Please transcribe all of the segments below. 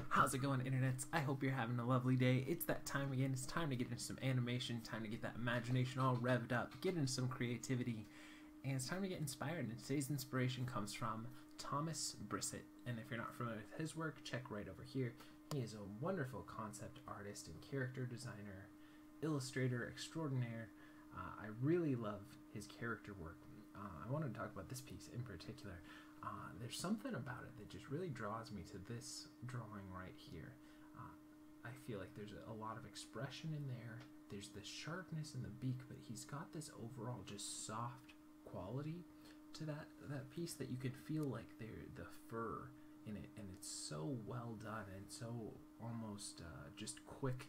How's it going, internets? I hope you're having a lovely day. It's that time again. It's time to get into some animation, time to get that imagination all revved up, get into some creativity, and it's time to get inspired. And today's inspiration comes from Thomas Brissot. And if you're not familiar with his work, check right over here. He is a wonderful concept artist and character designer, illustrator extraordinaire. I really love his character work. I wanted to talk about this piece in particular. There's something about it that just really draws me to this drawing right here. I feel like there's a lot of expression in there. There's the sharpness in the beak, but he's got this overall just soft quality to that piece that you can feel like the fur in it, and it's so well done and so almost just quick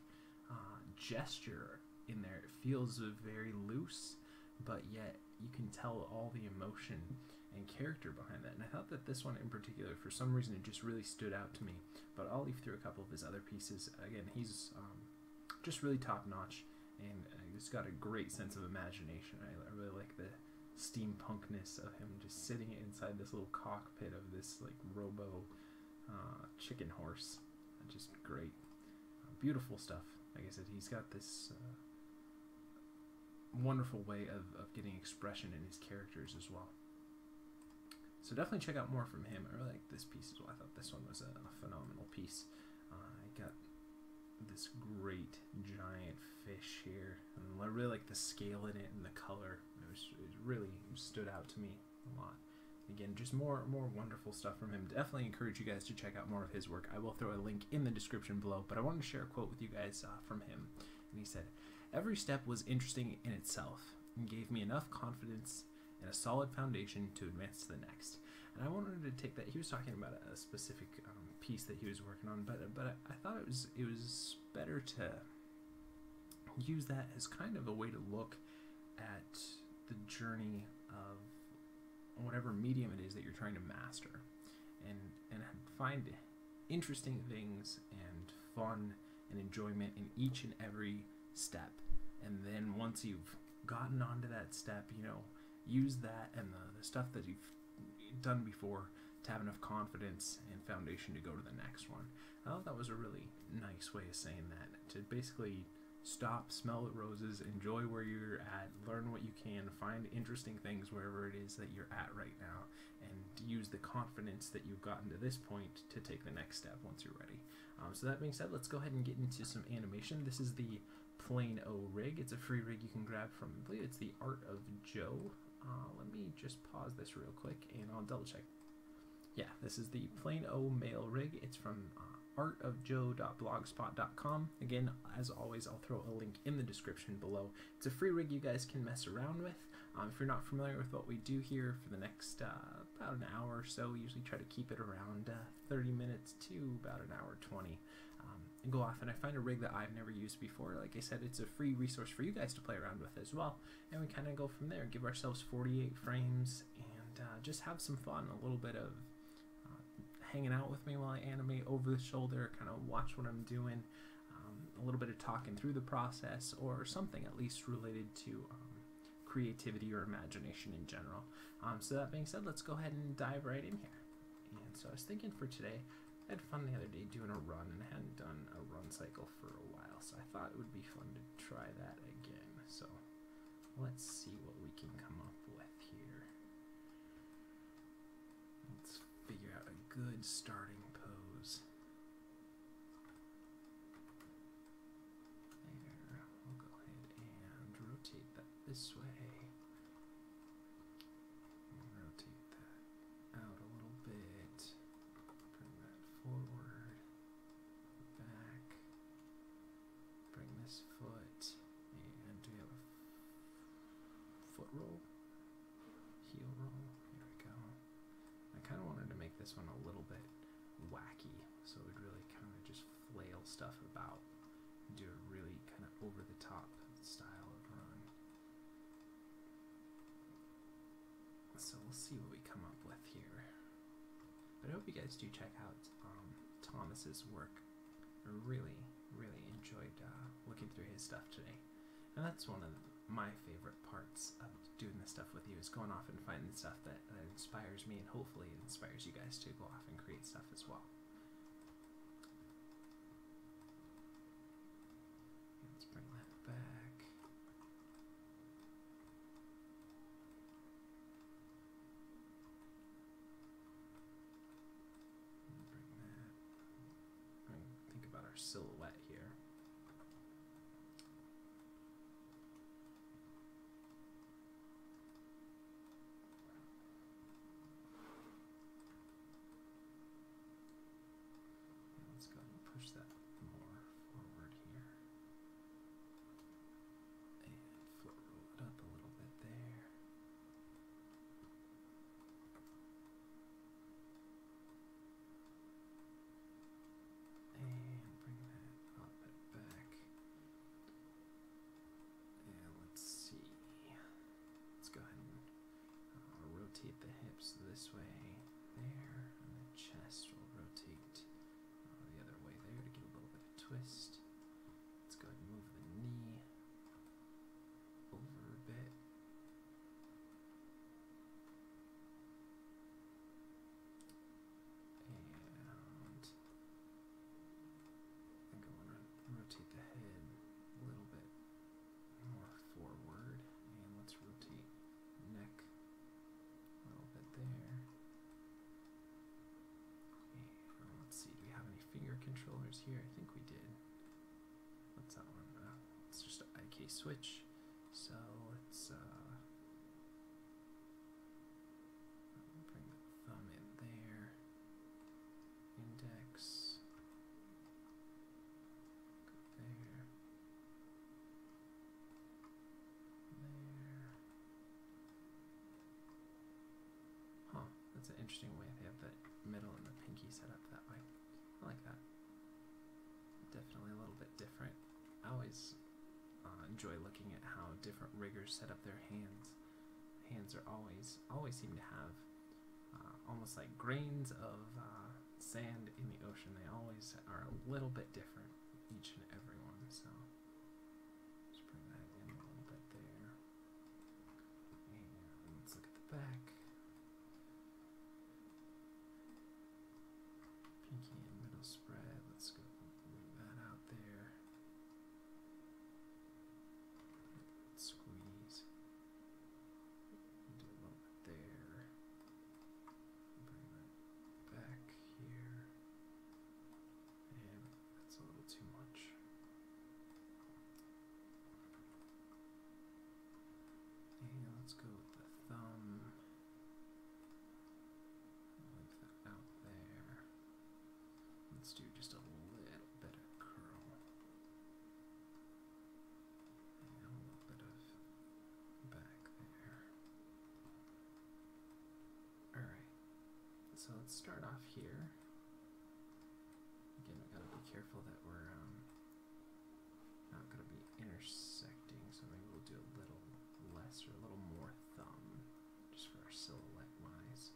gesture in there. It feels very loose, but yet you can tell all the emotion and character behind that. And I thought that this one in particular, for some reason, it just really stood out to me. But I'll leave through a couple of his other pieces. Again, he's just really top-notch, and he's got a great sense of imagination. I really like the steampunkness of him just sitting inside this little cockpit of this like robo chicken horse. Just great. Beautiful stuff. Like I said, he's got this wonderful way of getting expression in his characters as well. So definitely check out more from him. I really like this piece as well. I thought this one was a phenomenal piece. I got this great giant fish here, and I really like the scale in it and the color. It really stood out to me a lot. Again, just more wonderful stuff from him. Definitely encourage you guys to check out more of his work. I will throw a link in the description below, but I wanted to share a quote with you guys from him. And he said, "Every step was interesting in itself and gave me enough confidence and a solid foundation to advance to the next." And I wanted to take that. He was talking about a specific piece that he was working on, but I thought it was better to use that as kind of a way to look at the journey of whatever medium it is that you're trying to master, and find interesting things and fun and enjoyment in each and every step. And then once you've gotten onto that step, you know, use that and the stuff that you've done before to have enough confidence and foundation to go to the next one. I thought that was a really nice way of saying that, to basically stop, smell the roses, enjoy where you're at, learn what you can, find interesting things wherever it is that you're at right now, and use the confidence that you've gotten to this point to take the next step once you're ready. So that being said, let's go ahead and get into some animation. This is the Plain O rig. It's a free rig you can grab from, I believe it's the Art of Joe. Let me just pause this real quick and I'll double check. Yeah, this is the Plain O male rig. It's from artofjoe.blogspot.com. Again, as always, I'll throw a link in the description below. It's a free rig you guys can mess around with. If you're not familiar with what we do here, for the next about an hour or so, we usually try to keep it around 30 minutes to about an hour 20. And go off and I find a rig that I've never used before. Like I said, it's a free resource for you guys to play around with as well. And we kind of go from there, give ourselves 48 frames, and just have some fun. A little bit of hanging out with me while I animate over the shoulder, kind of watch what I'm doing, a little bit of talking through the process, or something at least related to creativity or imagination in general. So that being said, let's go ahead and dive right in here. And so I was thinking for today, I had fun the other day doing a run, and I hadn't done a run cycle for a while, so I thought it would be fun to try that again. So let's see what we can come up with here. Let's figure out a good starting pose. There, we'll go ahead and rotate that this way. Rotate that out a little bit. Bring that forward, back, bring this foot, and do we have a foot roll? Heel roll, here we go. I kind of wanted to make this one a little bit wacky, so we'd really kind of just flail stuff about, do a really kind of over-the-top style of run. So we'll see what we come up with here. But I hope you guys do check out Thomas's work. I really enjoyed looking through his stuff today. And that's one of my favorite parts of doing this stuff with you, is going off and finding stuff that inspires me, and hopefully it inspires you guys to go off and create stuff as well. silhouette here. Let's go and push that more forward here. And foot roll it up a little bit there. And bring that up and back. And let's see. Let's go ahead and rotate the hips this way there. And the chest will rotate the other way there to get a little bit of twist. Let's go ahead and move the knee over a bit. And go and rotate the head a little bit more forward. And let's rotate neck a little bit there. And let's see, do we have any finger controllers here? I think we did. What's that one? It's just an IK switch. So let's bring the thumb in there. Index. Go there. There. Huh, that's an interesting way they have the middle and the pinky set up that way. I like that. Definitely a little bit different. I always enjoy looking at how different riggers set up their hands. Hands are always seem to have almost like grains of sand in the ocean. They always are a little bit different, each and every one. So just bring that in a little bit there. And let's look at the back. Pinky and middle spread. Let's go move that out there. Squeeze. Do a little bit there. Bring that back here. And that's a little too much. And let's go with the thumb. Leave that out there. Let's do just a little bit of curl. And a little bit of back there. Alright, so let's start off here. Again, we gotta be careful that we're not gonna be intersecting, so maybe we'll do a little less or a little more thumb, just for our silhouette wise.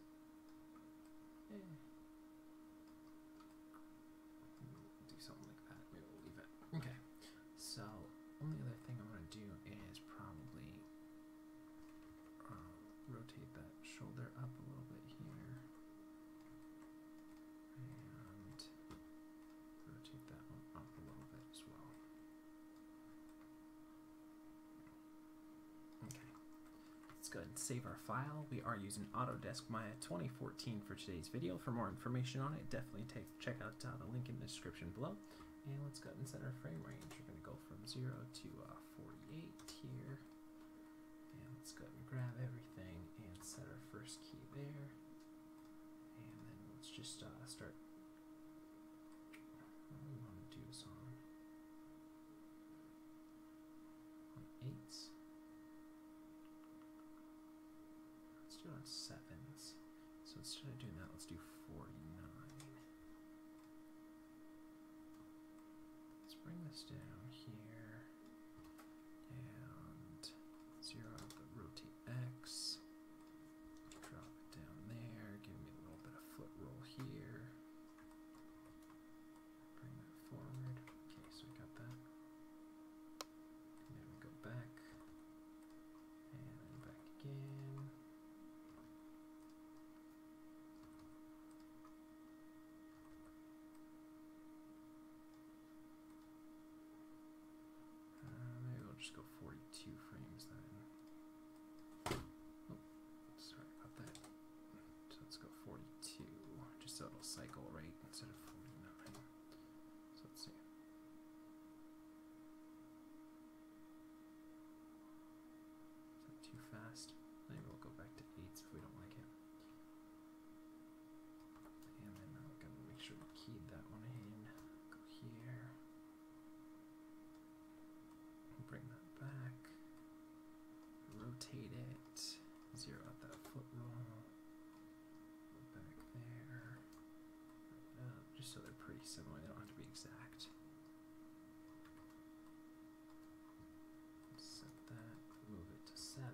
Do something like that. Maybe we'll leave it. Okay. So, only other thing I'm going to do is probably rotate that shoulder up a little bit here. And rotate that one up a little bit as well. Okay. Let's go ahead and save our file. We are using Autodesk Maya 2014 for today's video. For more information on it, definitely check out the link in the description below. And let's go ahead and set our frame range. We're going to go from 0 to 48 here. And let's go ahead and grab everything and set our first key there. And then let's just start. What do we want to do this on 8s. Let's do it on 7s. So instead of doing that, let's do 49. Let's bring this down here and 0 the rotate X. Drop it down there. Give me a little bit of foot roll here. Bring that forward. Okay, so we got that. And then we go back. And then back again. Maybe we'll just go 42 frames then. fast. Maybe we'll go back to 8s if we don't like it. And then I'm going to make sure we keyed that one in. Go here. Bring that back. Rotate it. Zero out that foot roll. Go back there. Just so they're pretty similar. They don't have to be exact. Set that. Move it to 7.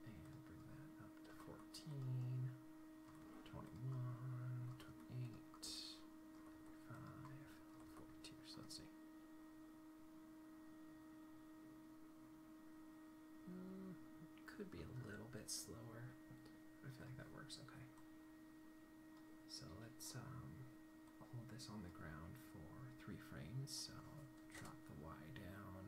And bring that up to 14. 21. 28. 5. 42. So let's see. Could be a little bit slower, but I feel like that works okay. So let's hold this on the ground for 3 frames. So drop the Y down,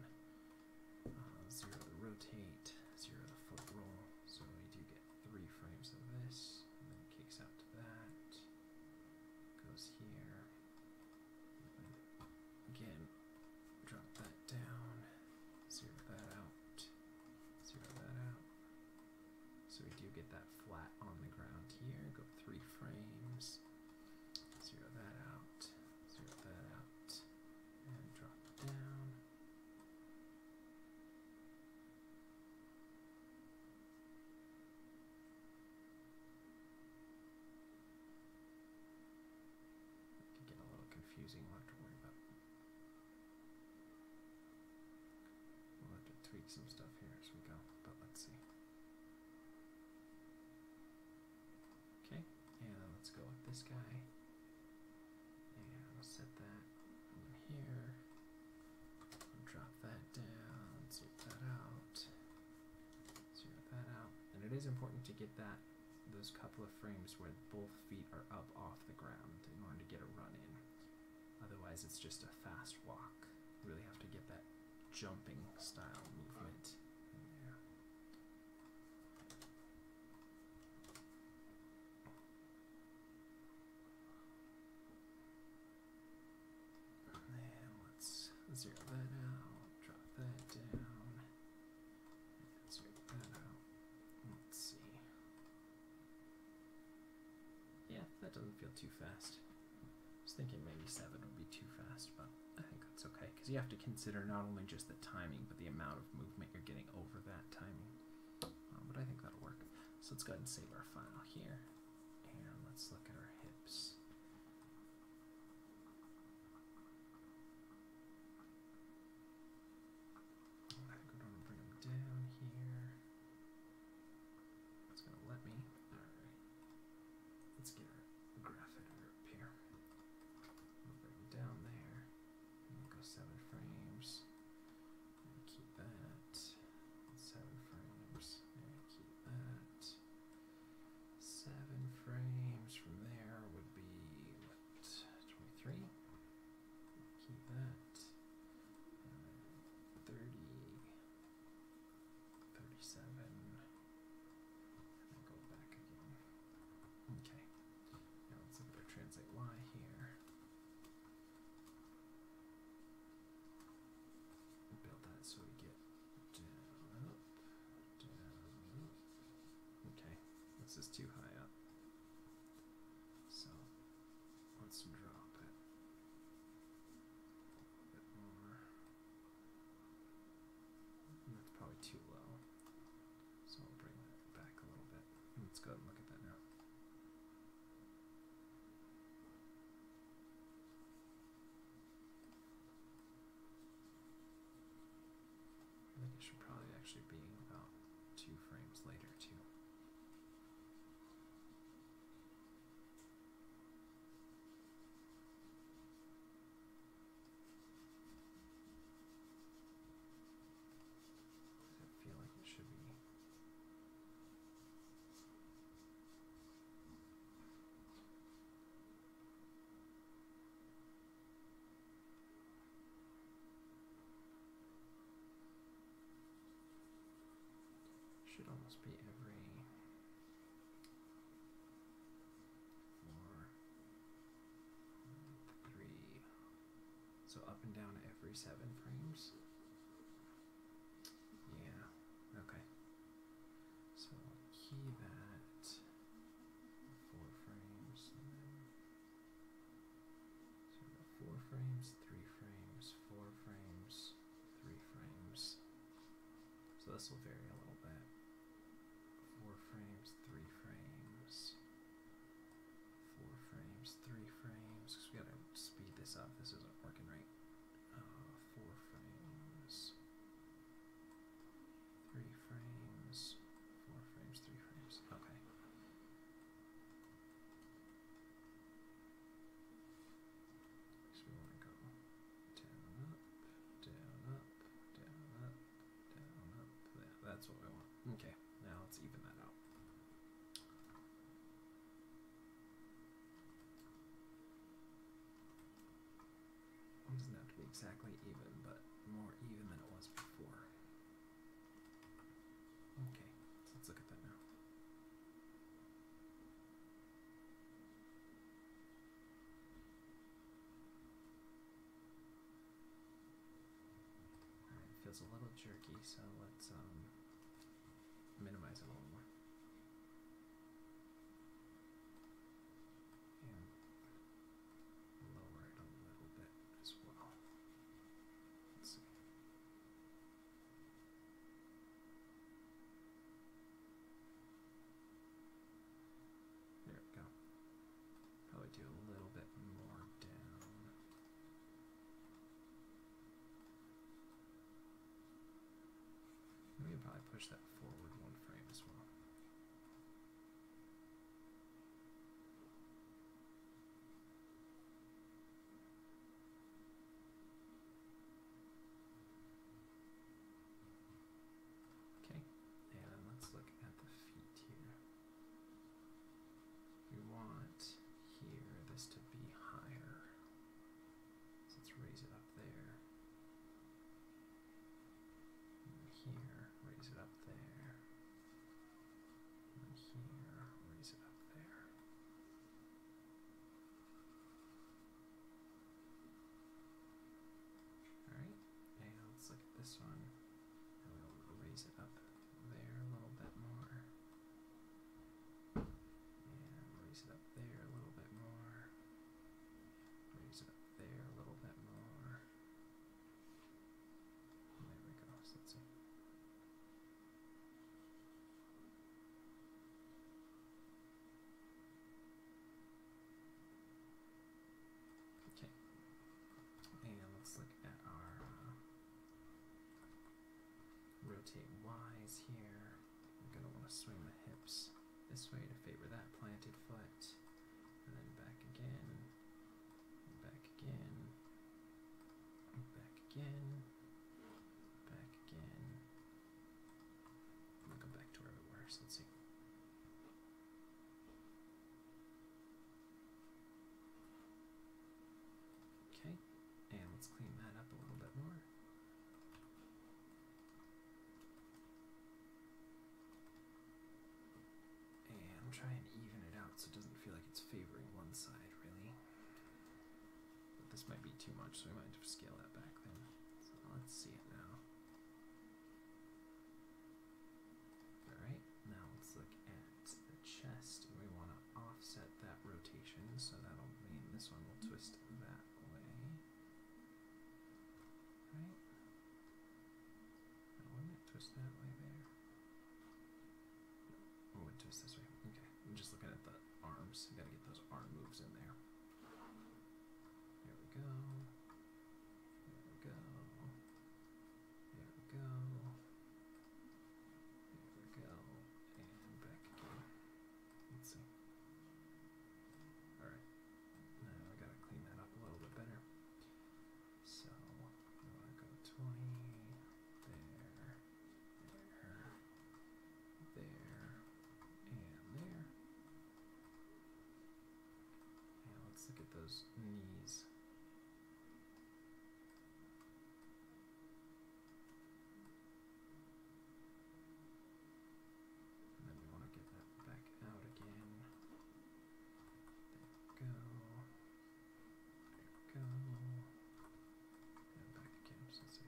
0 to rotate, 0 to foot roll. So we do get 3 frames of this, and then it kicks out to that, goes here, again, drop that down, 0 that out, 0 that out. So we do get that flat on the ground here. Go 3 frames. 0 that out. 0 that out. And drop it down. It can get a little confusing. We'll have to worry about it. We'll have to tweak some stuff here as we go, but let's see. Okay, and let's go with this guy, and we'll set that in here, and drop that down, zero that out, zero that out, and it is important to get those couple of frames where both feet are up off the ground in order to get a run in. Otherwise it's just a fast walk. You really have to get that jumping style movement in there. And let's zero that out, drop that down, and zero that out. Let's see. Yeah, that doesn't feel too fast. I was thinking maybe 7 would be too fast, but I think that's okay, because you have to consider not only just the timing, but the amount of movement you're getting over that timing. But I think that'll work. So let's go ahead and save our file here, and let's look at our hips. I think we're going to bring them down here. It's going to let me. Alright. Let's get our graph editor up here. We'll bring them down there. And we'll go 7 frames. And keep that. 7 frames. And keep that. 7 frames from there would be, what, 23? Keep that. 30, 37, and then go back again. Okay, now let's look at our translate Y here. Build that so we get down, up, down, up. Okay, this is too high up. So let's drop it a bit more. And that's probably too low. So I'll bring that back a little bit. Let's go ahead and look at that now. I think it should probably actually be about 2 frames later too. I feel like it should be. Should almost be every 4, 3. So up and down every 7 frames. Yeah. this will vary a little bit. 4 frames, 3 frames. 4 frames, 3 frames. Because we gotta speed this up. This isn't working right. 4 frames. 3 frames. 4 frames, 3 frames. Okay. So we want to go down, up, down, up, down, up, down, up. Yeah, that's what we want. Okay, now let's even that out. It doesn't have to be exactly even, but more even than it was before. Okay, so let's look at that now. Alright, it feels a little jerky, so let's minimize it a little more. And lower it a little bit as well. Let's see. There we go. Probably do a little bit more down. We can probably push that forward 1 frame as well. Okay, and let's look at the feet here. We want here this to be higher. So let's raise it up there. And here, raise it up there. And here, raise it up there. Alright, and let's look at this one. And we'll raise it up there a little bit more. And raise it up there a little bit more. Raise it up there a little bit more. And there we go. So let's see. Okay. And let's look at our rotate Y's here. We're going to want to swing the hips this way to favor that planted foot. And then back again. And back again. And back again. Back again. And go back to where we were. So let's see. Okay, and let's clean that up a little bit more. And try and even it out so it doesn't feel like it's favoring one side, really. But this might be too much, so we might have to scale that back then. So let's see it now. Alright, now let's look at the chest. And we want to offset that rotation, so that'll mean this one will twist that way. Right? Now, wouldn't it twist that way there? Oh, it would twist this way. Okay, I'm just looking at the arms. I gotta get those arm moves in there. There we go. There we go. There we go. There we go. And back again. Let's see. Alright. Now I gotta clean that up a little bit better. So we want to go 20, there, there, there. And let's look at those knees. And then we want to get that back out again. There we go. There we go. And back again. So let's see.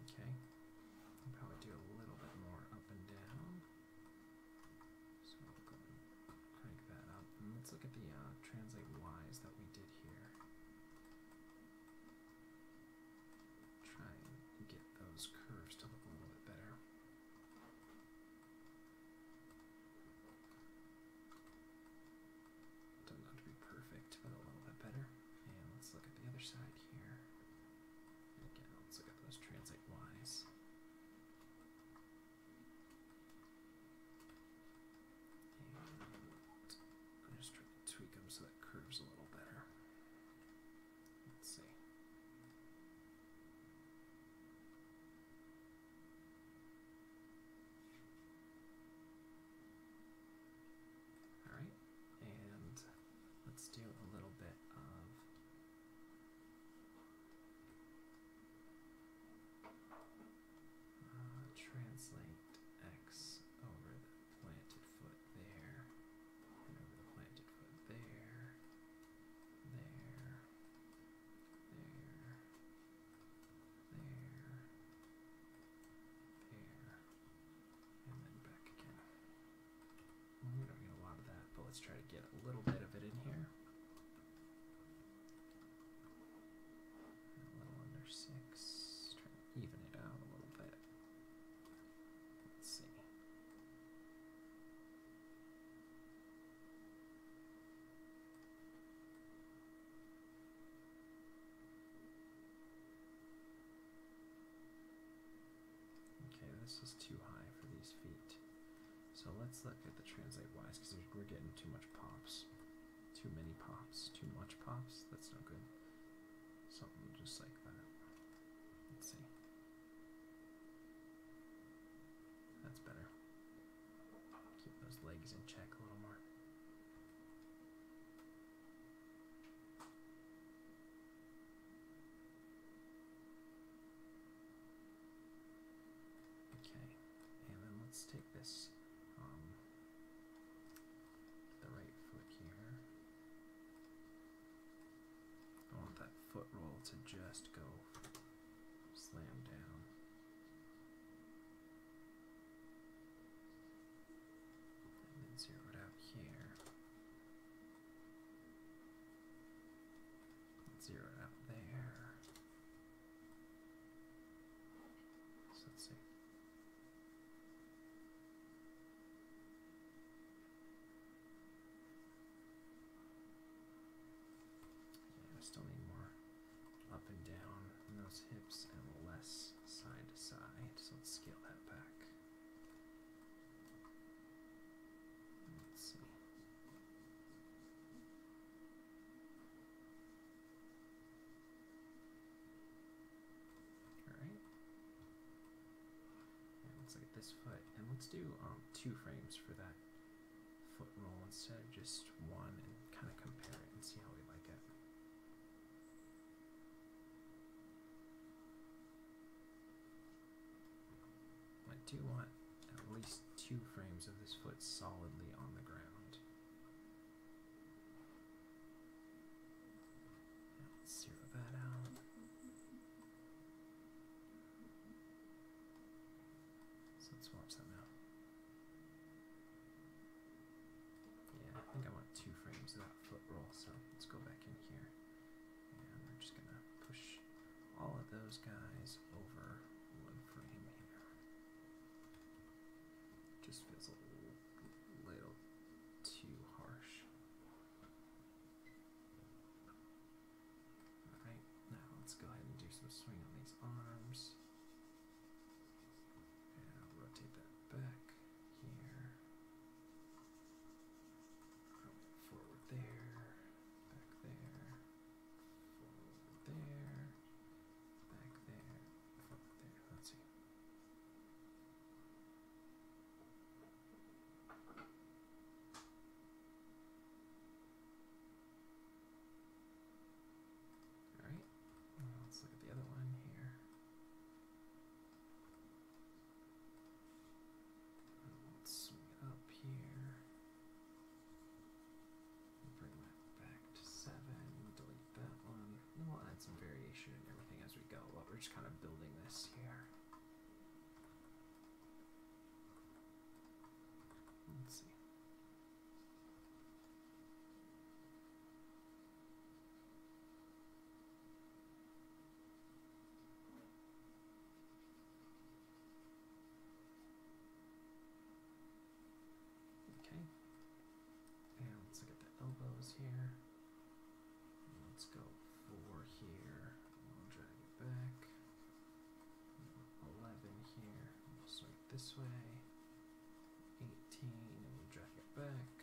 Okay, I'll probably do a little bit more up and down. So we'll go and crank that up. And let's look at the translate Y's that we did here. Try and get those curves to look a little bit better. Doesn't have to be perfect, but a little bit better. And let's look at the other side here. And again, let's look at those translate Y's. And I'm just trying to tweak them so that curves a little better. Let's see. Alright, and let's do a little bit of translate X over the planted foot there, and over the planted foot there, there, there, and then back again. We don't get a lot of that, but let's try to get a little bit of it in here. A little under 6, try to even it out a little bit. Let's see. Okay, this is too high for these feet. So let's look at the translate Y's, because we're getting too much pops. Too many pops. Too much pops. That's no good. Something just like that. Let's see. That's better. Keep those legs in check a little more. Okay, and then let's take this the right foot here. I want that foot roll to just go slam down. And then zero it out here. Zero it out there. So let's see. I still need more up and down in those hips and less side to side, so let's scale that back. Let's see. Alright. And let's look at this foot, and let's do 2 frames for that foot roll instead of just 1, and kind of compare it and see how we like it. I do want at least 2 frames of this foot solidly on the ground. Now let's zero that out. So let's watch that now. Yeah, I think I want 2 frames of that foot roll, so let's go back in here. And we're just gonna push all of those guys over 1 frame here. Just feels a little too harsh. Alright, now let's go ahead and do some swing on these arms. And I'll rotate that back here. Forward there, back there, forward there, back there, forward there. Let's see. Alright, let's look at the other one here. Let's swing it up here. Bring that back to 7, delete that one. And we'll add some variation and everything as we go, but we're just kind of building this here. those here. Let's go 4 here. We'll drag it back. 11 here. We'll swing it this way. 18, and we'll drag it back.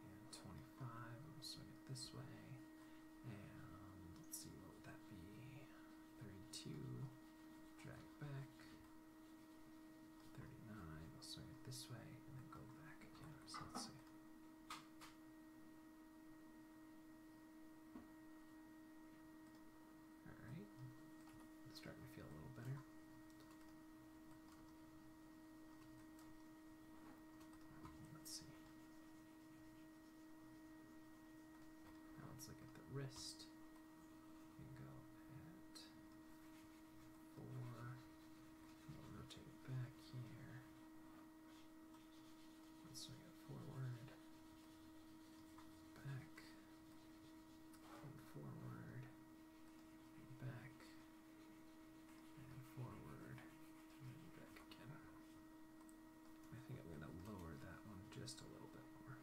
And 25, and we'll swing it this way. And let's see, what would that be? 32, drag it back. 39, we'll swing it this way, and then go back again. So let's see. Alright, it's starting to feel a little better. Let's see. Now let's look at the wrist. We can go at 4. We'll rotate it back here. Let's swing it forward, back, and forward, and back, and forward, and then back again. I think I'm going to lower that one just a little bit more.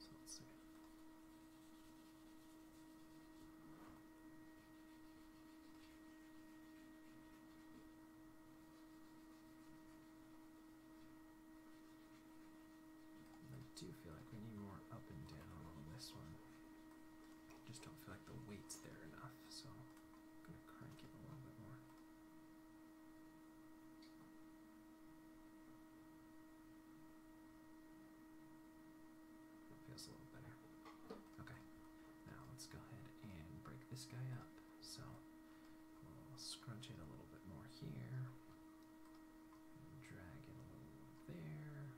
So let's see. I do feel like we need more up and down on this one. Just don't feel like the weight's there enough, so I'm going to crank it a little bit more. That feels a little better. Okay, now let's go ahead and break this guy up. So we'll scrunch it a little bit more here, and drag it a little there,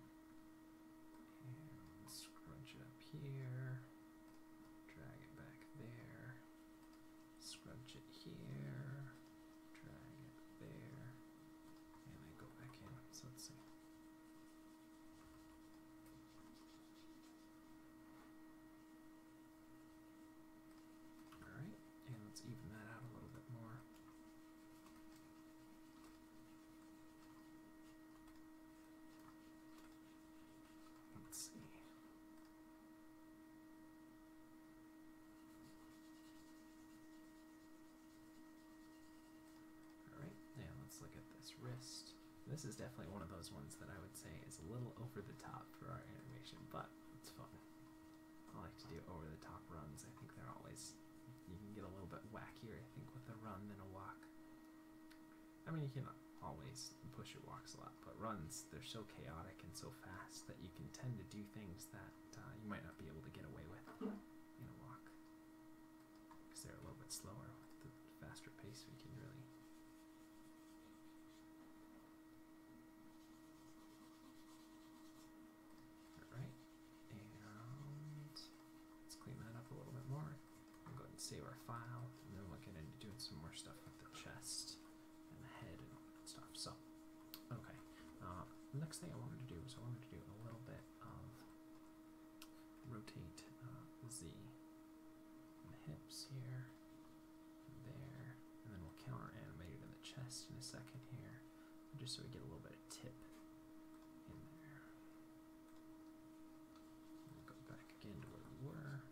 and scrunch it up here, drag it back there, scrunch it here, drag it there, and then go back in. So let's see. Alright, and let's even that out a little bit more. Let's see. Alright, now let's look at this wrist. This is definitely one of those ones that I would say is a little over the top for our animation, but it's fun. I like to do over the top runs. I think they're always, you can get a little bit wackier, I think, with a run than a walk. I mean, you can always push your walks a lot, but runs, they're so chaotic and so fast that you can tend to do things that you might not be able to get away with in a walk. Because they're a little bit slower. With the faster pace, we can really... Alright, and let's clean that up a little bit more. We'll go ahead and save our file, and then we'll get into doing some more stuff with the chest and the head and all that stuff. So, okay. The next thing I wanted to do was I wanted to do a little bit of rotate the Z and the hips here, and there, and then we'll counter animate it in the chest in a second here, just so we get a little bit of tip in there. We'll go back again to where we were,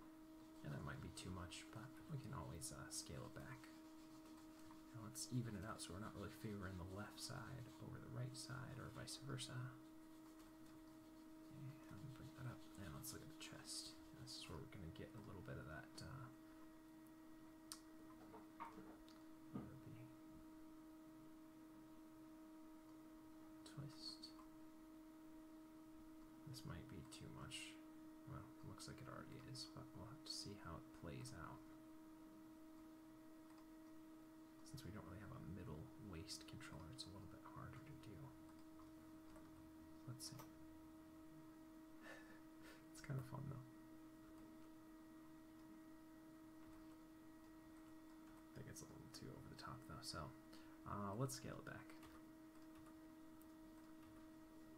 and that might be too much, but we can always scale it back. Now let's even it out so we're not really favoring the left side over the right side or vice versa. And bring that up. And let's look at the chest. This is where we're going to get a little bit of that twist. This might be too much. Well, it looks like it already is, but we'll have to see how it plays out. Since we don't really have a middle waist controller, it's a little bit harder to do. Let's see. It's kind of fun though. I think it's a little too over the top though, so let's scale it back.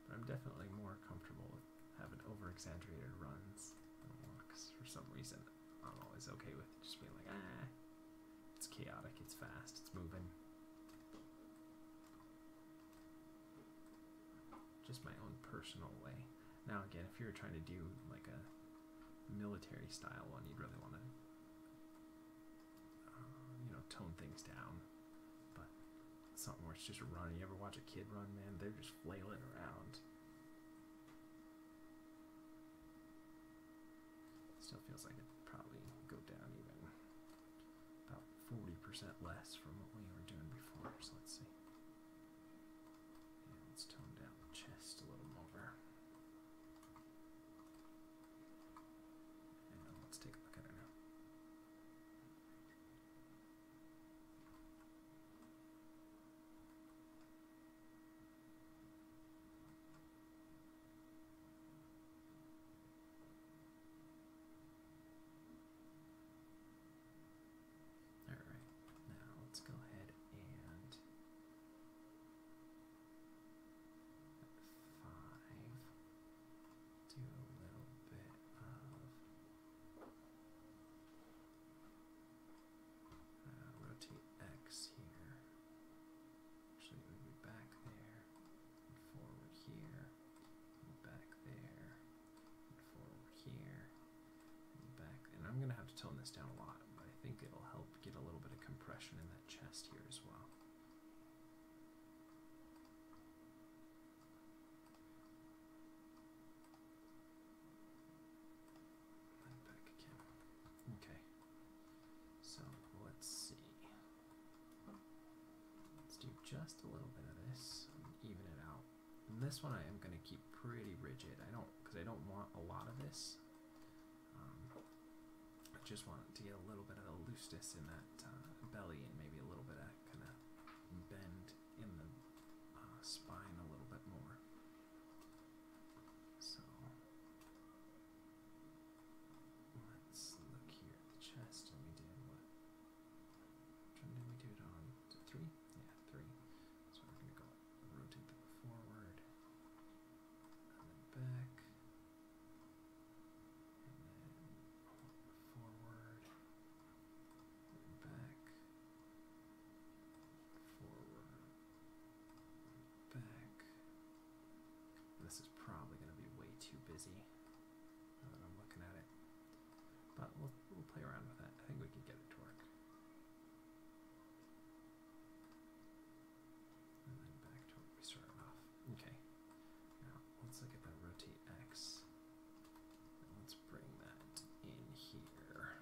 But I'm definitely more comfortable with having over-exaggerated runs and walks. For some reason, I'm always okay with just being like, it's chaotic, it's fast, it's moving. Just my own personal way. Now again, if you're trying to do like a military style one, you'd really want to, you know, tone things down. But something where it's just a run. You ever watch a kid run, man? They're just flailing around. Still feels like it'd probably go down even about 40% less from what we were doing before. So let's see. Yeah, let's tone down the chest a little more. And let's take a look at it now. Alright, now let's go ahead and at 5, do a little bit of rotate X here. Actually, it would be back there, and forward here, and back there, and forward here, and back. And I'm going to have to tone this down a lot, but I think it'll help get a little bit of compression in that chest here as well. And back again. Okay. So let's see. Let's do just a little bit of this and even it out. And this one I am going to keep pretty rigid. Because I don't want a lot of this. I just want to get a little bit of the looseness in that belly and maybe a little bit of kind of bend in the spine a little bit more. So let's look here at the chest, and we did what? Which one did we do it on? Is it 3? Yeah, 3. So we're going to go rotate them forward and then back. Forward, back, forward, back. This is probably going to be way too busy now that I'm looking at it, but we'll play around with that. I think we can get it to work. And then back to where we started off. Okay, now let's look at that rotate X. And let's bring that in here.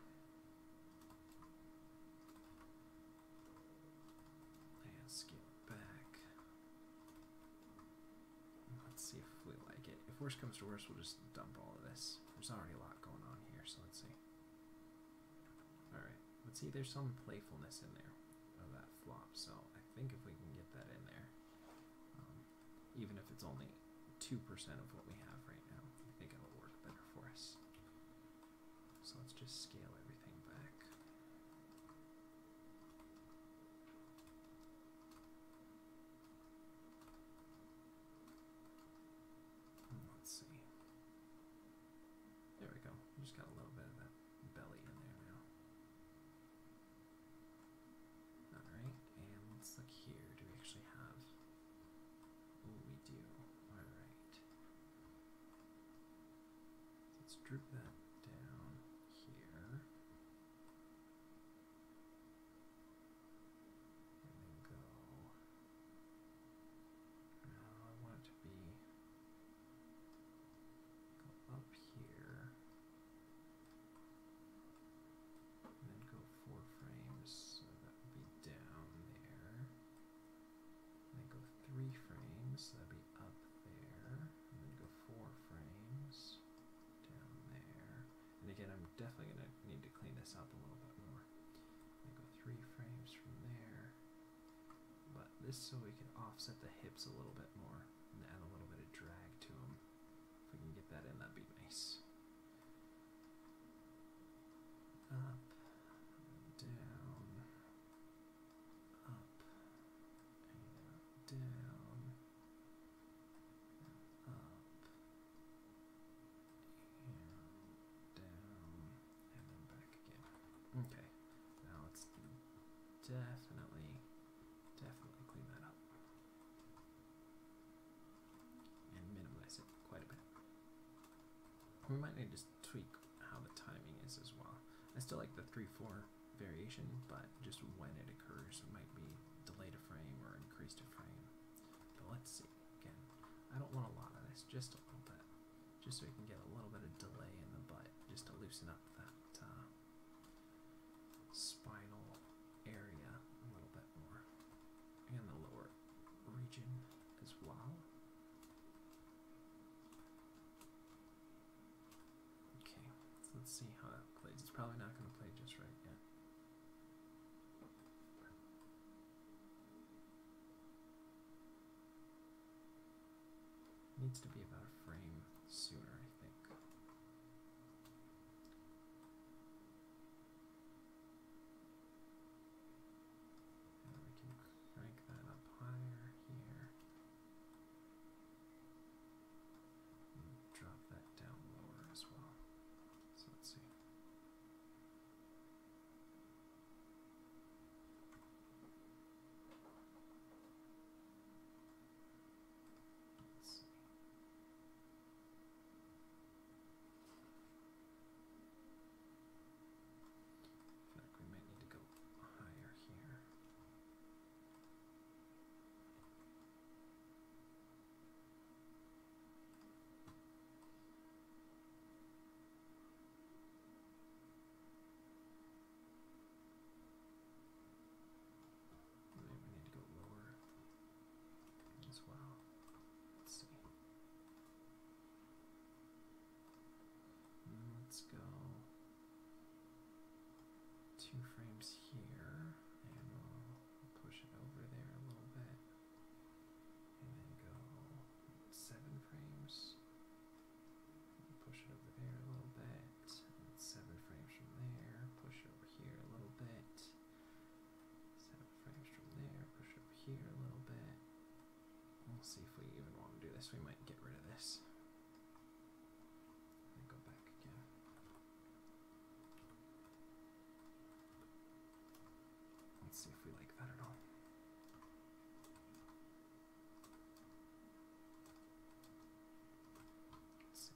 And scale it back. Let's see if we like it. If worst comes to worst, we'll just dump all of this. There's already a lot going on here, so let's see. Alright, let's see, there's some playfulness in there of that flop, so I think if we can get that in there, even if it's only 2% of what we have right now, I think it'll work better for us. So let's just scale everything back. And let's see. There we go. We just got a little bit of that belly in there now. Alright, and let's look here. Do we actually have... Oh, we do. Alright. Let's droop that down here. And then go... No, I want it to be... Go up here. And then go 4 frames, so that would be down there. And then go 3 frames, so that'd be up there. And then go 4 frames down there. And again, I'm definitely going to need to clean this up a little bit more. And go 3 frames from there. But this so we can offset the hips a little bit more and add a little bit of drag to them. If we can get that in, that'd be nice. Up, down, up, and down, and up, and down, and then back again. Okay, now let's definitely clean that up and minimize it quite a bit. We might need to tweak how the timing is as well. I still like the 3/4 variation, but just when it occurs, it might be delayed a frame or increased a frame. But let's see. Again, I don't want a lot of this, just a little bit, just so we can get a little bit of delay in the butt, just to loosen up that spinal area a little bit more, and the lower region as well. Okay, so let's see how that plays. It's probably not going to play just right yet. Needs to be about a frame sooner, I think. And we can crank that up higher here. And drop that down lower as well. So let's see. Let's go 2 frames here, and we'll push it over there a little bit, and then go 7 frames, and push it over there a little bit, and 7 frames from there, push it over here a little bit, 7 frames from there, push it over here a little bit. We'll see if we even want to do this. We might get rid of this. Let's see if we like that at all. Let's see.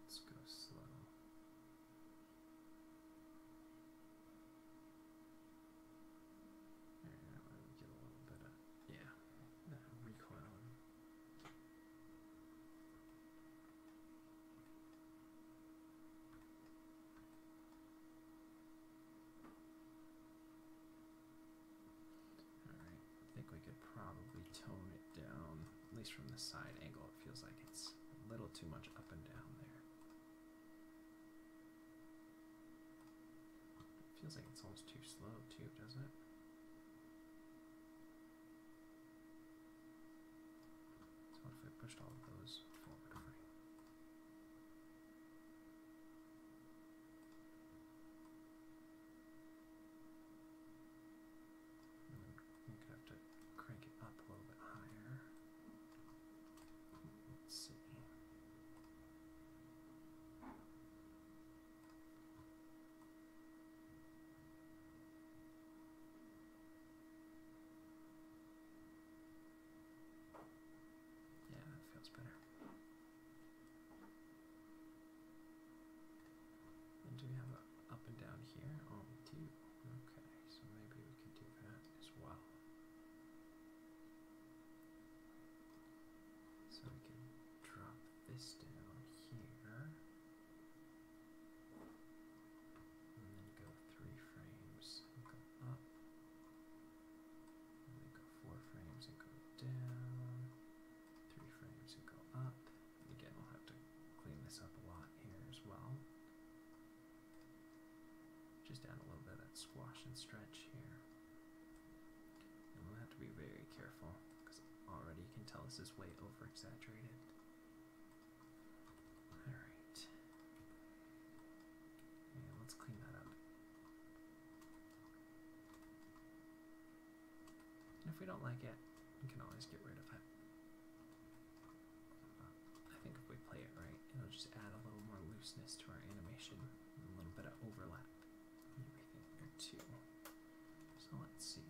Let's go slow. There, that way we get a little bit of, yeah, recoil. We could probably tone it down, at least from the side angle. It feels like it's a little too much up and down there. It feels like it's almost too slow too, doesn't it? So what if I pushed all of those forward a frame? And then we could have to crank it up a little bit higher. Let's see. Yeah, that feels better. And do we have a up and down here? Oh, we do. Okay, so maybe we could do that as well. So we can drop this down here, and then go 3 frames and go up, and then go 4 frames and go down, 3 frames and go up. And again, we'll have to clean this up a lot here as well. Just add a little bit of that squash and stretch here. And we'll have to be very careful, because already you can tell this is way over exaggerated. Alright. Yeah, let's clean that up. And if we don't like it, we can always get rid of it. I think if we play it right, it'll just add a little more looseness to our animation, and a little bit of overlap and everything there too. So let's see.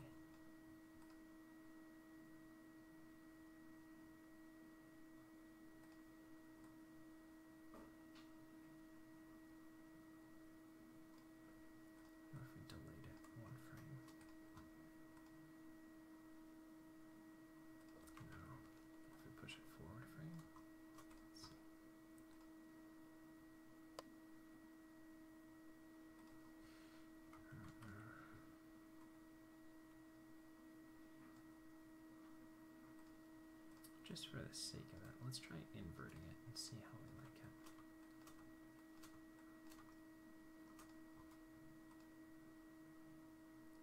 just for the sake of it, let's try inverting it and see how we like it.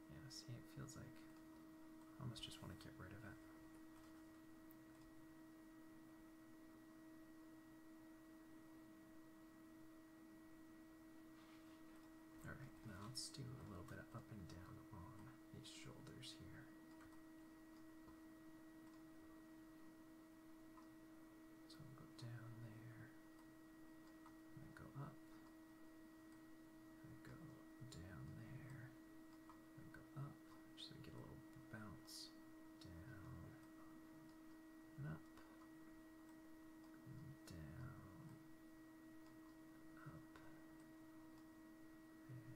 Yeah, see, it feels like I almost just want to get rid of it. Alright, now let's do a little bit of up and down on these shoulders here. So I'll go down there, and then go up, and go down there, and go up, just so we get a little bounce, down, and up, and down, up, and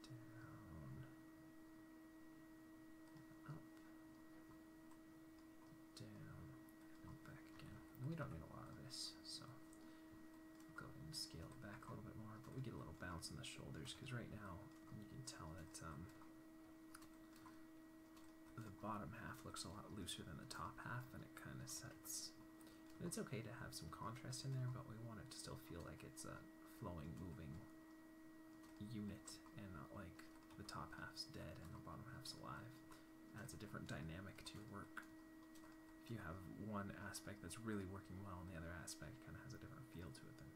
down, up, down, and back again. And we don't need a lot of this, so we'll go ahead and scale it back a little bit more, but we get a little bounce in the shoulders, because right now you can tell that the bottom half looks a lot looser than the top half, and it kind of sets. And it's okay to have some contrast in there, but we want it to still feel like it's a flowing, moving unit, and not like the top half's dead and the bottom half's alive. Adds a different dynamic to your work. If you have one aspect that's really working well and the other aspect kind of has a different feel to it, then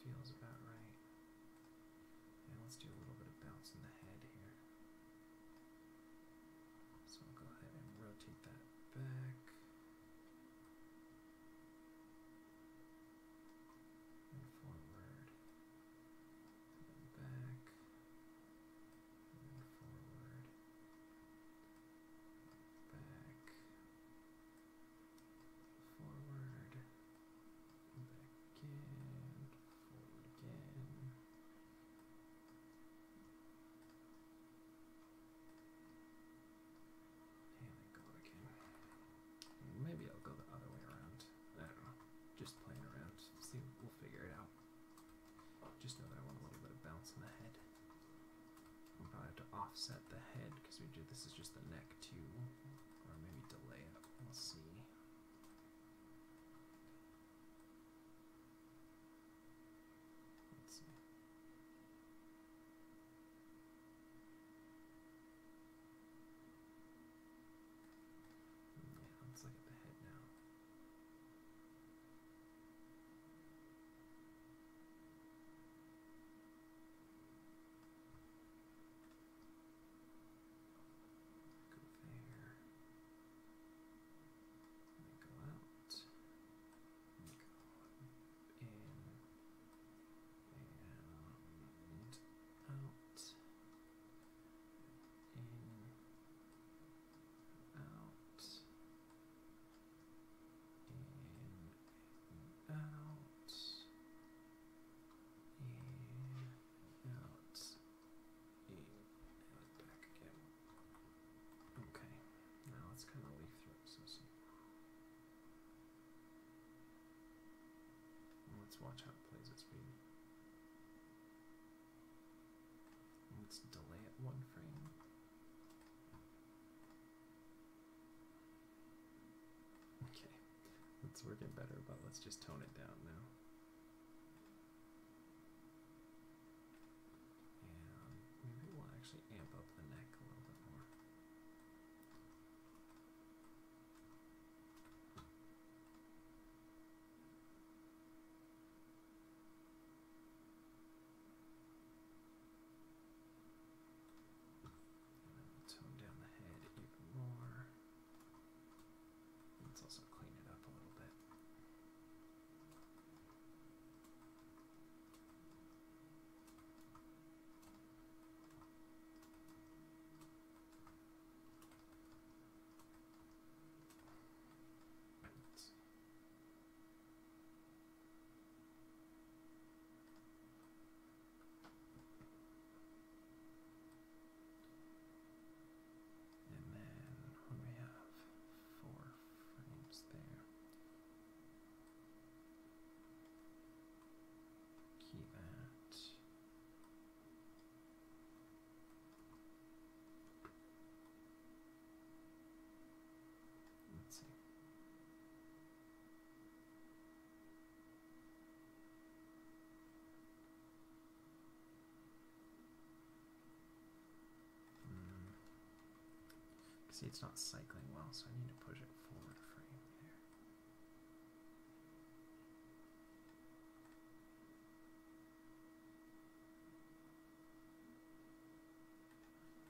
feels about right. And let's do a little bit of bounce in the head here. So I'll go ahead and rotate that back. And forward. And then back. And then forward. Back. Forward. Back again. Again. And then go again. Maybe I'll go the other way around. I don't know. Just playing around. See, we'll figure it out. Just know that I want a little bit of bounce in the head. We'll probably have to offset the head because this is just the neck too. Or maybe delay it. We'll see. Let's look at the head now. Go there. And then go out. And go in. And out. In. Out. In, out, in, out, in, and back again. Okay, now let's kind of leaf through it. So let's watch how it plays at speed. Let's delay it one frame. Okay. It's working better, but let's just tone it down now. And maybe we'll actually amp up the neck a little bit more. And then we'll tone down the head even more. Let's also clean it up a little bit. See, it's not cycling well, so I need to push it forward a frame there.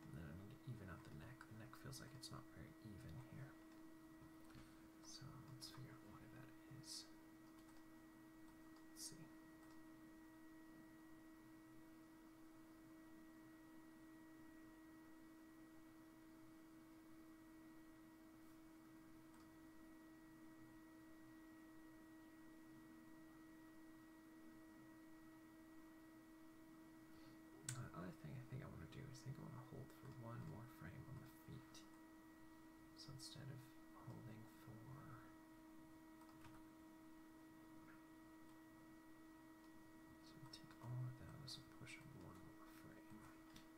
And then I need to even out the neck. The neck feels like it's not very even here. So let's figure out why that is. Let's see. Other thing I think I want to do is I want to hold for one more frame on the feet. So instead of holding for take all of those and push them one more frame.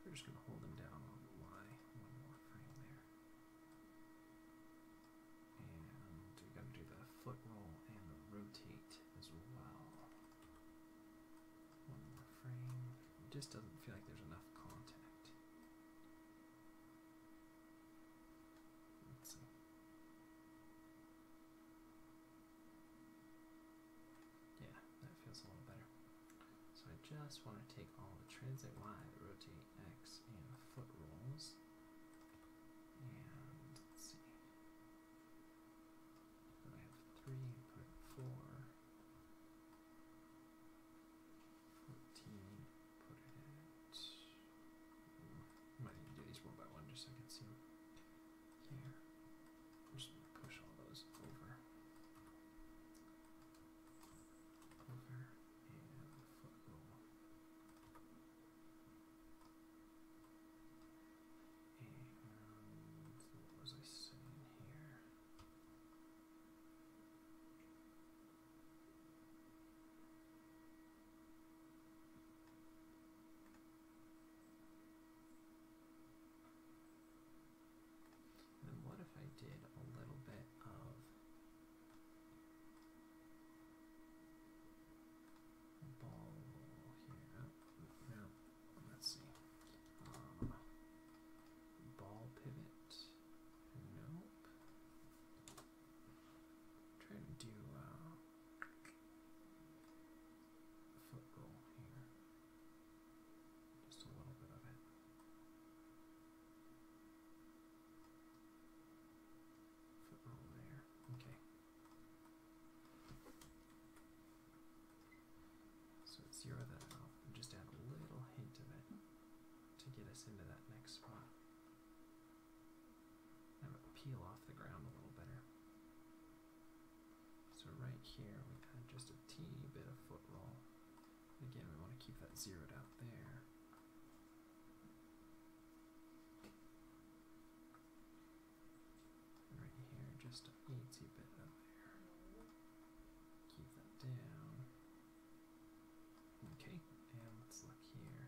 We're just going to hold them down on the Y, one more frame there. And we're going to do the foot roll and the rotate as well. One more frame. It just doesn't feel like there's enough contact. Let's see. Yeah, that feels a little better. So I just want to take all the translate Y, the rotate X, and the foot rolls. And let's see. Then I have 3 and put 4. 14, put it at. Might need to do these one by one just so I can see them here. I'm just going to push all those over. Over. And foot roll. And what was I saying here? And what if I did a little bit of ball roll here? No, let's see. Ball pivot. Nope. Trying to do foot roll here. Just a little bit of it. Foot roll there. Okay. So zero that out and just add a little hint of it to get us into that next spot. Have it peel off the ground a little better. So right here we add just a teeny bit of foot roll. Again, we want to keep that zeroed out there. And right here, just a eensy bit of there. Keep that down. Okay, and let's look here.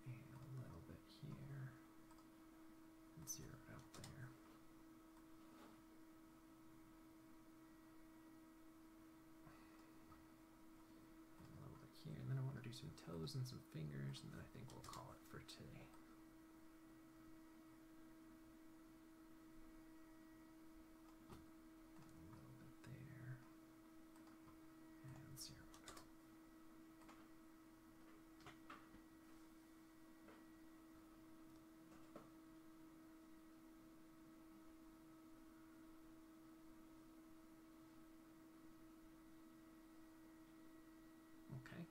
And a little bit here. And zero it out there. And a little bit here. And then I want to do some toes and some fingers, and then I think we'll call it for today. A little bit there. And zero it out. Okay.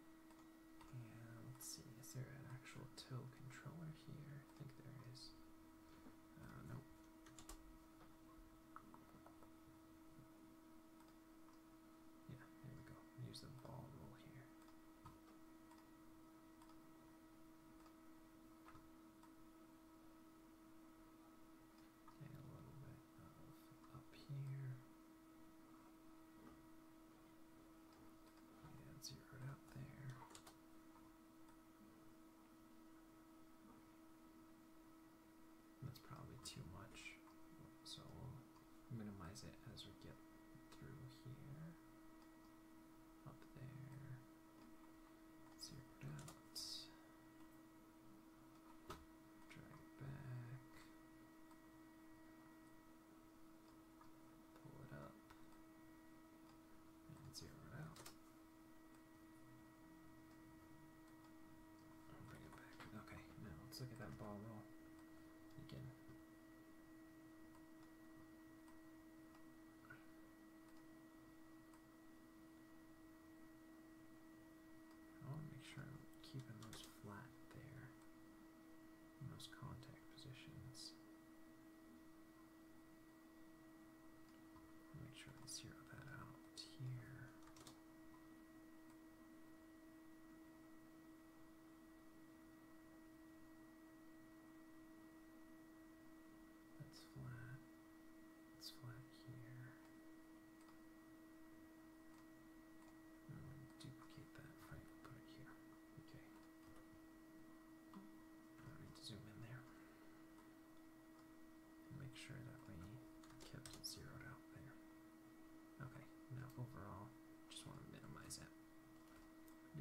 And let's see, is there an actual toe controller here? I think there is. Nope. Yeah, there we go. Use the ball roll here. And a little bit of up here. And zero it out there. That's probably too much, so we'll minimize it as we get through here. Up there. Zero it out.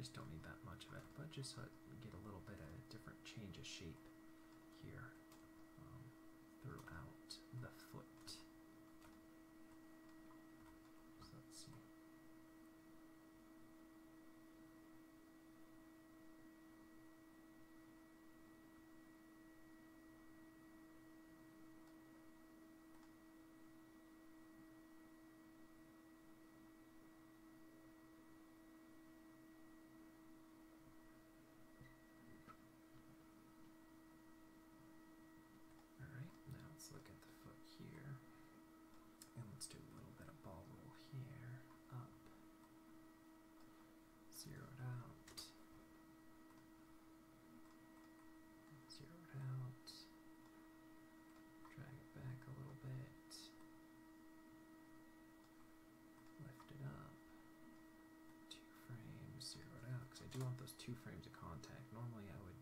just don't need that much of it, but just so you get a little bit of different change of shape here throughout the foot. So let's see. Look at the foot here, and let's do a little bit of ball roll here, up, zero it out, zero it out, drag it back a little bit, lift it up, 2 frames, zero it out, because I do want those 2 frames of contact. Normally I would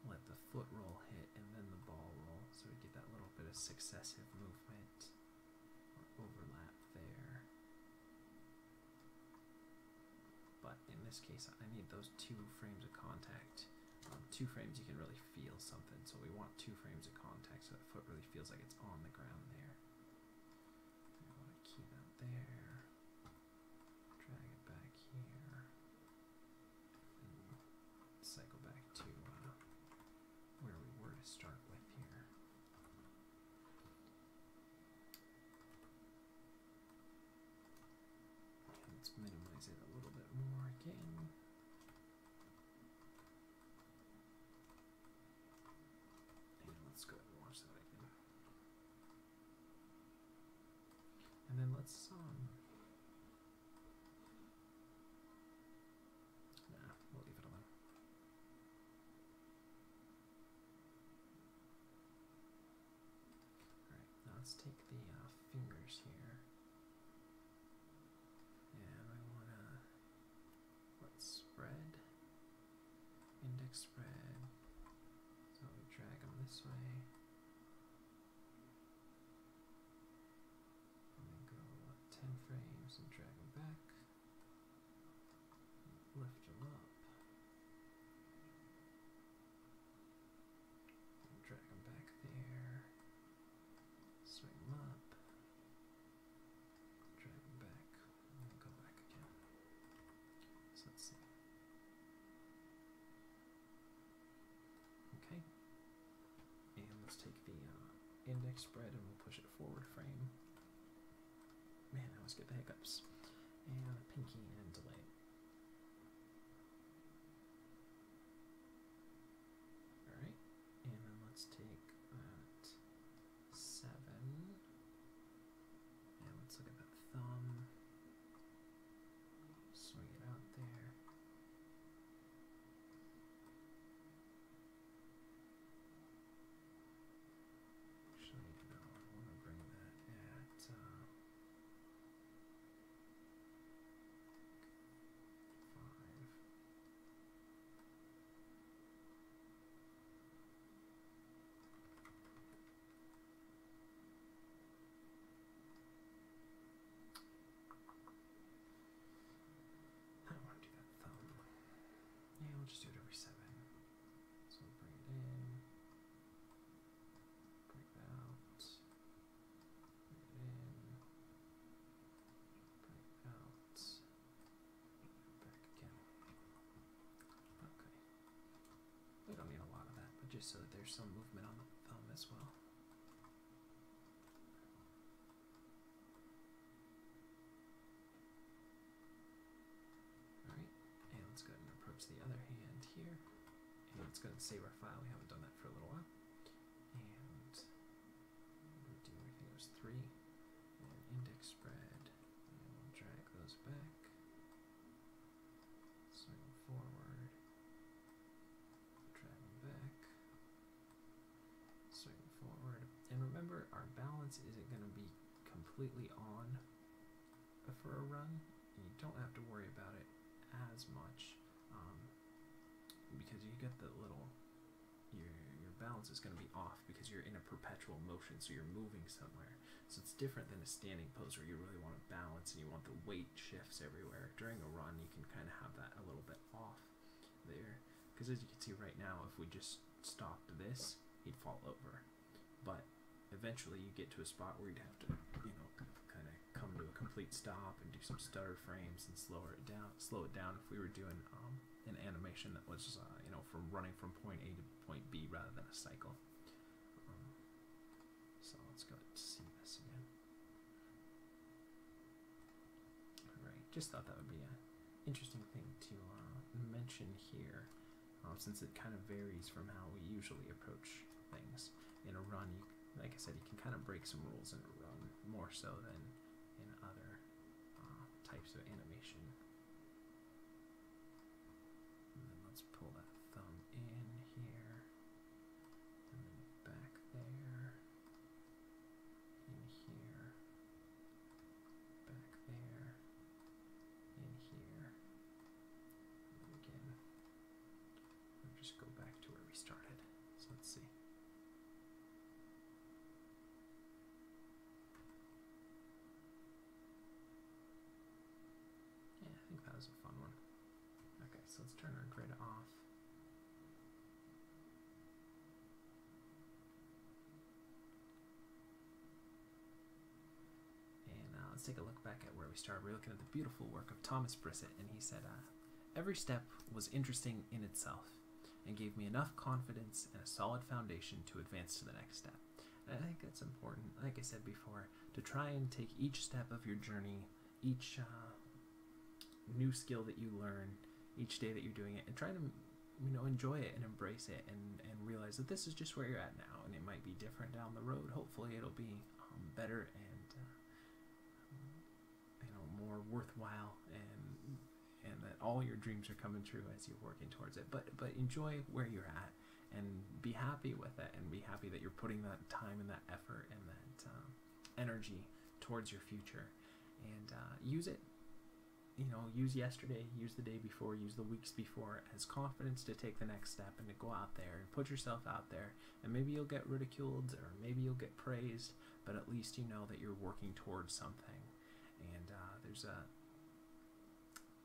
let the foot roll hit and then the ball roll, so we get that little bit of successive movement or overlap there. But in this case, I need those 2 frames of contact. 2 frames you can really feel something, so we want 2 frames of contact so that foot really feels like it's on the ground there. I want to key that there, drag it back here, and cycle back to where we were to start with here. And let's minimize it a little bit more again. And let's go ahead and watch that again. And then let's we'll leave it alone. Let's take the fingers here, and I want to, spread, index spread, so we drag them this way, and then go 10 frames and drag them back, lift them up, and drag them back there. Swing them up, drag them back, and then go back again. So let's see. Okay. And let's take the index spread and we'll push it forward frame. Man, I always get the hiccups. And pinky and delay. Alright. And then let's take that 7. And let's look at that thumb. Swing it out there. Actually, no, I want to bring that at 5. I don't want to do that thumb. Yeah, we'll just do it every 7. So we'll bring it in, bring it out, bring it in, bring it out, back again. Okay. We don't need a lot of that, but just so that there's some movement on the thumb as well. Let's go ahead and approach the other hand here, and let's go ahead and save our file. We haven't done that for a little while, and we'll do, I think it was 3, and index spread, and we'll drag those back, swing them forward, drag them back, swing them forward, and remember our balance isn't going to be completely on for a run, and you don't have to worry about it as much because you get the little your balance is going to be off because you're in a perpetual motion, so you're moving somewhere. So it's different than a standing pose where you really want to balance and you want the weight shifts everywhere. During a run, you can kind of have that a little bit off there. Because as you can see right now, if we just stopped this, he'd fall over. But eventually you get to a spot where you'd have to, you know, kind of come to a complete stop and do some stutter frames and slow it down if we were doing an animation that was, you know, from running from point A to point B rather than a cycle. So let's go and see this again. Alright, just thought that would be an interesting thing to mention here, since it kind of varies from how we usually approach things. In a run, like I said, you can kind of break some rules in a run, more so than in other types of animation. And then let's pull that thumb in here, and then back there, in here, back there, in here, and again. We'll just go back to where we started. So let's see. I think that was a fun one. Okay, so let's turn our grid off. And let's take a look back at where we started. We're looking at the beautiful work of Thomas Brissot, and he said, every step was interesting in itself and gave me enough confidence and a solid foundation to advance to the next step. And I think that's important, like I said before, to try and take each step of your journey, each new skill that you learn each day that you're doing it, and try to, you know, enjoy it and embrace it, and realize that this is just where you're at now, and it might be different down the road. Hopefully it'll be better and you know, more worthwhile, and that all your dreams are coming true as you're working towards it. But enjoy where you're at and be happy with it, and be happy that you're putting that time and that effort and that energy towards your future, and use it. You know, use yesterday, use the day before, use the weeks before as confidence to take the next step and to go out there and put yourself out there. And maybe you'll get ridiculed or maybe you'll get praised, but at least you know that you're working towards something. And there's a,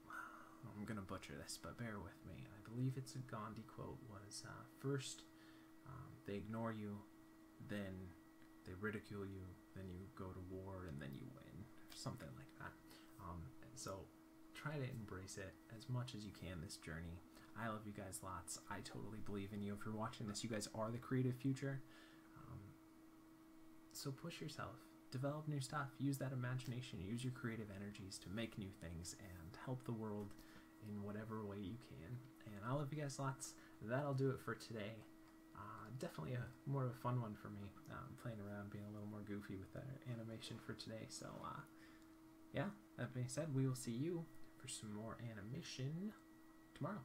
I'm going to butcher this, but bear with me. I believe it's a Gandhi quote, was first they ignore you, then they ridicule you, then you go to war, and then you win. Something like that. So try to embrace it as much as you can, this journey. I love you guys lots. I totally believe in you. If you're watching this, you guys are the creative future. So push yourself. Develop new stuff. Use that imagination. Use your creative energies to make new things and help the world in whatever way you can. And I love you guys lots. That'll do it for today. Definitely more of a fun one for me. Playing around, being a little more goofy with that animation for today. So yeah, that being said, we will see you for some more animation tomorrow.